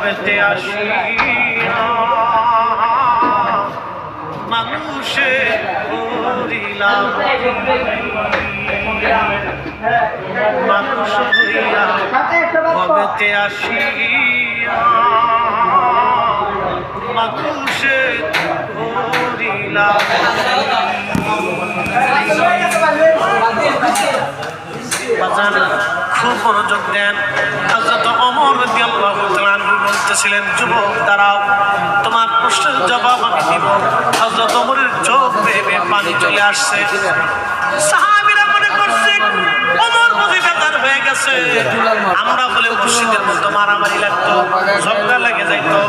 ভবেতে আসিয়া মানুষে করিলাম মানুষ হইয়া ভবেতে আসিয়া মানুষে করিলাম। খুব মনোযোগ দেন। হযরত ওমর রাদিয়াল্লাহু তাআলা আনহু বলতেছিলেন, যুবক দাঁড়াও, তোমার প্রশ্নের জবাব আমি দিব। হযরত ওমরের চোখ বেয়ে বেয়ে পানি চলে আসছে। সাহাবীরা মনে করছে ওমর বুঝি বেজার হয়ে গেছে। আমরা বলে মসজিদের মধ্যে মারামারি লাগতো, ঝগড়া লেগে যাইতো।